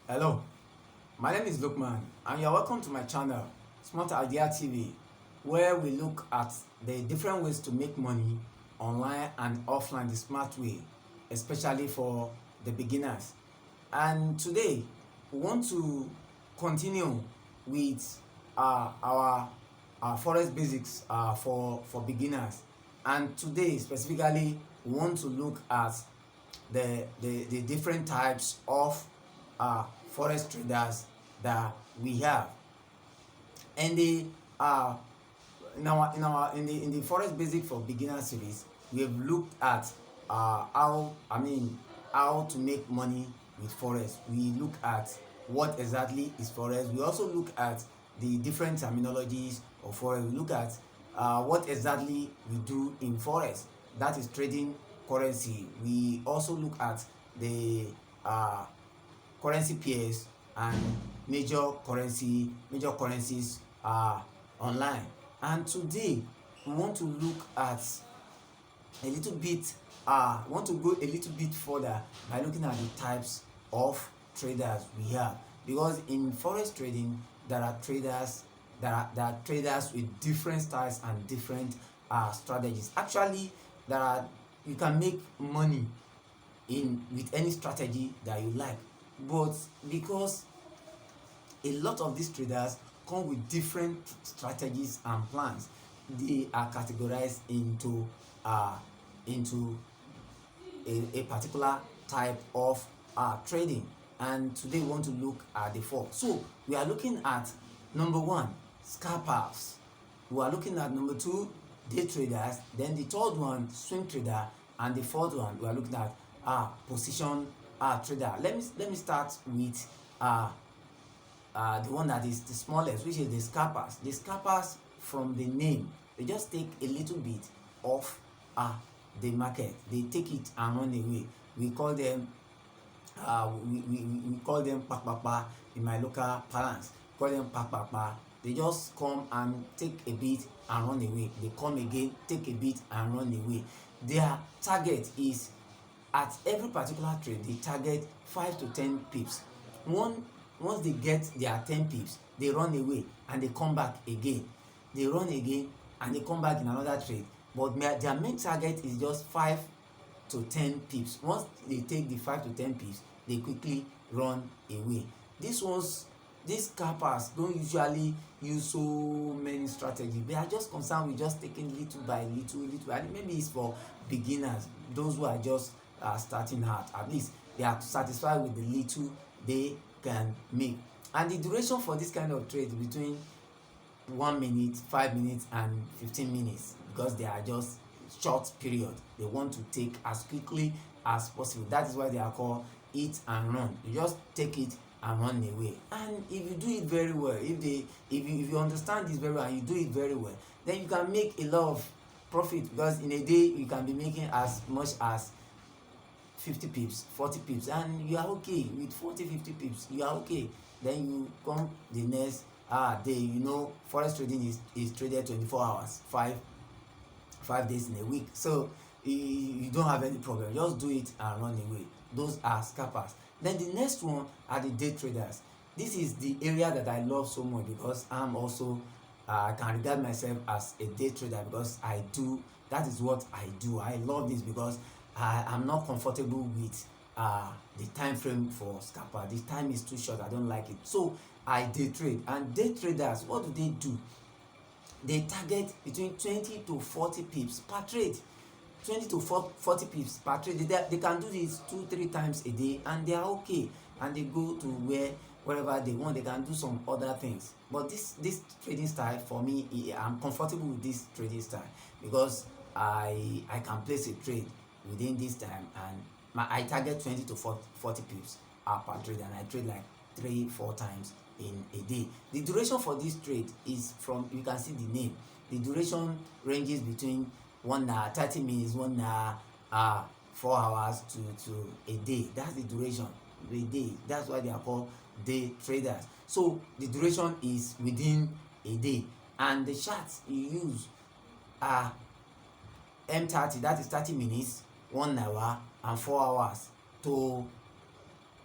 Hello, my name is Lukman and you're welcome to my channel, Smart Idea TV, where we look at the different ways to make money online and offline the smart way, especially for the beginners. And today, we want to continue with our Forex Basics for beginners. And today, specifically, we want to look at the different types of uh, forex traders that we have. And the in the forex basic for beginner series, we have looked at how to make money with forex. We look at what exactly is forex. We also look at the different terminologies of forex. We look at what exactly we do in forex, that is trading currency. We also look at the uh, currency pairs and major currencies online. And today we want to look at a little bit want to go a little bit further by looking at the types of traders we have, because in forex trading there are traders with different styles and different strategies. Actually, there are you can make money in with any strategy that you like, but because a lot of these traders come with different strategies and plans, they are categorized into a particular type of trading. And today we want to look at the four. So we are looking at number one, scalpers. We are looking at number two, day traders. Then the third one, swing trader, and the fourth one we are looking at position trader. Let me start with the one that is the smallest, which is the scalpers. The scalpers, from the name, they just take a little bit of the market. They take it and run away. We call them we call them pakpakpa in my local parlance. Call them pakpakpa. They just come and take a bit and run away. They come again, take a bit and run away. Their target is, at every particular trade, they target 5 to 10 pips. Once they get their 10 pips, they run away and they come back again. They run again and they come back in another trade. But their main target is just 5 to 10 pips. Once they take the 5 to 10 pips, they quickly run away. These scalpers don't usually use so many strategies. They are just concerned with just taking little by little. And maybe it's for beginners, those who are just starting out. At least they are satisfied with the little they can make. And the duration for this kind of trade is between 1 minute, 5 minutes, and 15 minutes, because they are just short period. They want to take as quickly as possible. That is why they are called hit and run. You just take it and run away. And if you do it very well, if you understand this very well and you do it very well, then you can make a lot of profit, because in a day you can be making as much as 50 pips, 40 pips, and you are okay with 40-50 pips. You are okay. Then you come the next day. Forex trading is traded 24 hours, 5 days in a week. So you don't have any problem. Just do it and run away. Those are scalpers. Then the next one are the day traders. This is the area that I love so much, because I'm also I can regard myself as a day trader, because that is what I do. I love this because I am not comfortable with the time frame for scalper. The time is too short. I don't like it. So I day trade. And day traders, what do? They target between 20 to 40 pips per trade. 20 to 40 pips per trade. They can do this 2-3 times a day, and they are okay. And they go to wherever they want. They can do some other things. But this trading style, for me, I'm comfortable with this trading style, because I can place a trade within this time, and I target 20 to 40 pips per trade, and I trade like 3-4 times in a day. The duration for this trade is, from, you can see the name, the duration ranges between 1 hour, 30 minutes, 1 hour, 4 hours to a day. That's the duration, a day. That's why they are called day traders. So the duration is within a day, and the charts you use are M30, that is 30 minutes, 1 hour, and 4 hours to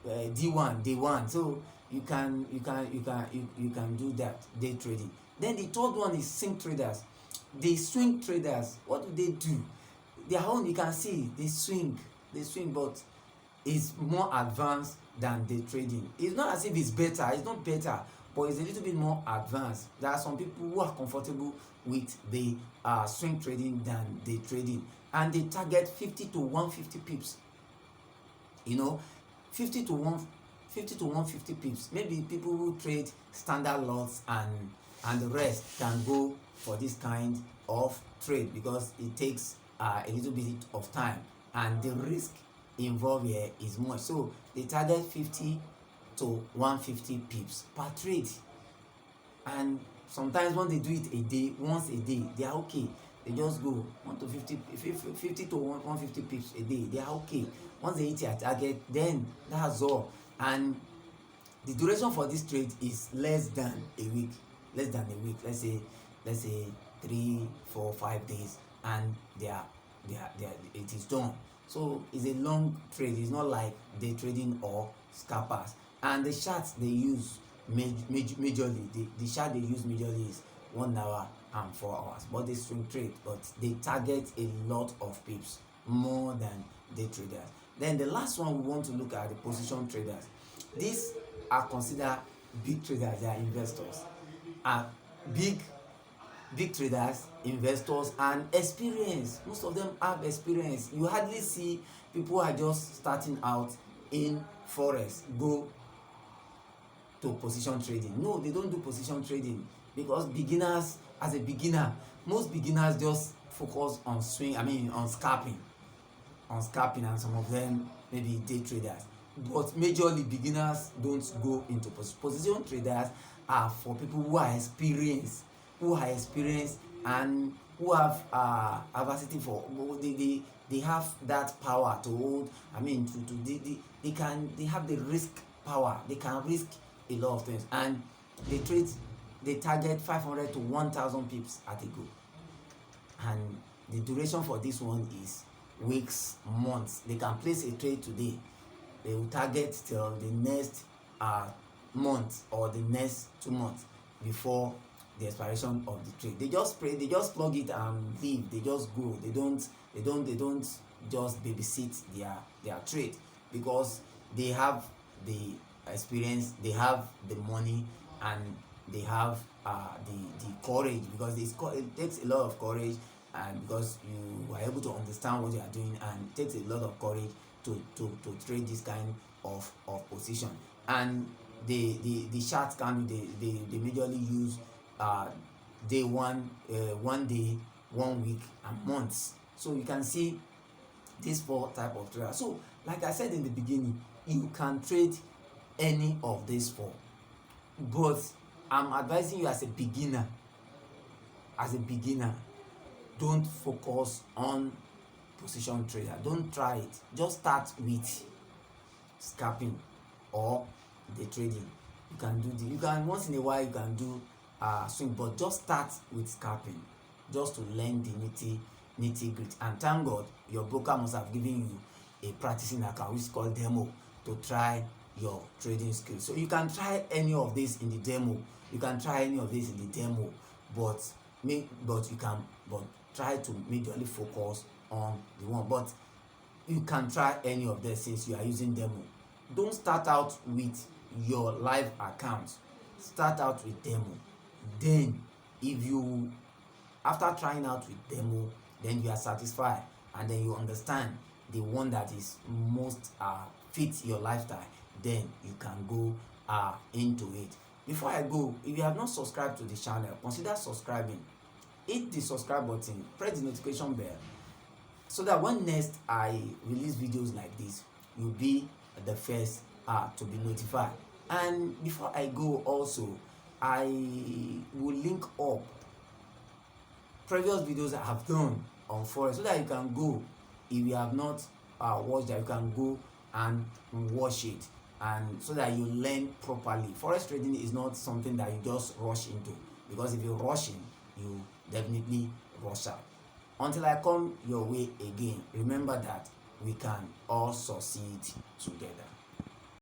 D1 day one. So you can do that, day trading. Then the third one is swing traders. The swing traders, what do they do? Their own, you can see they swing, but it's more advanced than day trading. It's not as if it's better, it's not better, but it's a little bit more advanced. There are some people who are comfortable with the swing trading than day trading, and they target 50 to 150 pips. 50 to 150 pips. Maybe people who trade standard lots and the rest can go for this kind of trade because it takes a little bit of time and the risk involved here is much. So they target 50 to 150 pips per trade, and sometimes when they do it once a day, they are okay. They just go 50 to 150 pips a day, they are okay. Once they hit their target, then that's all. And the duration for this trade is less than a week. Let's say 3, 4, 5 days, and it is done. So it's a long trade. It's not like day trading or scalpers. And the charts they use majorly, the chart they use majorly is 1 hour and 4 hours. But they swing trade, but they target a lot of pips, more than day traders. Then the last one we want to look at, the position traders. These are considered big traders. They are investors. Big traders, investors, and experience. Most of them have experience. You hardly see people who are just starting out in forex go to position trading. No, they don't do position trading because as a beginner, most beginners just focus on scalping, and some of them maybe day traders. But majorly beginners don't go into position traders. Are for people who are experienced, and who have adversity for, they have that power to hold. They have the risk power. They can risk a lot of things, and they target 500 to 1,000 pips at a go. And the duration for this one is weeks, months. They can place a trade today, they will target till the next month or the next 2 months before the expiration of the trade. They just plug it and leave. They just go. They don't just babysit their trade, because they have the experience, they have the money, and they have the courage, because it takes a lot of courage, and because you are able to understand what you are doing, and it takes a lot of courage to trade this kind of position. And the chart candle they majorly use day one, 1 day, 1 week, and months. So you can see these 4 type of traders. So like I said in the beginning, you can trade any of these 4, but I'm advising you as a beginner, don't focus on position trader. Don't try it. Just start with scalping or day trading. You can once in a while you can do swing, but just start with scalping, just to learn the nitty gritty. And thank God your broker must have given you a practicing account, which is called demo, to try your trading skills. So you can try any of this in the demo. But try to majorly focus on the one. But you can try any of this since you are using demo. Don't start out with your live account. Start out with demo. Then if you, after trying out with demo, then you are satisfied, and then you understand the one that is most fit your lifestyle, then you can go into it. Before I go, if you have not subscribed to the channel, consider subscribing. Hit the subscribe button, press the notification bell, so that when next I release videos like this, you'll be the first to be notified. And before I go also, I will link up previous videos I have done on forex, so that you can go, if you have not watched that, you can go and watch it, and so that you learn properly. Forex trading is not something that you just rush into, because if you rush in, you definitely rush out. Until I come your way again, remember that we can all succeed together.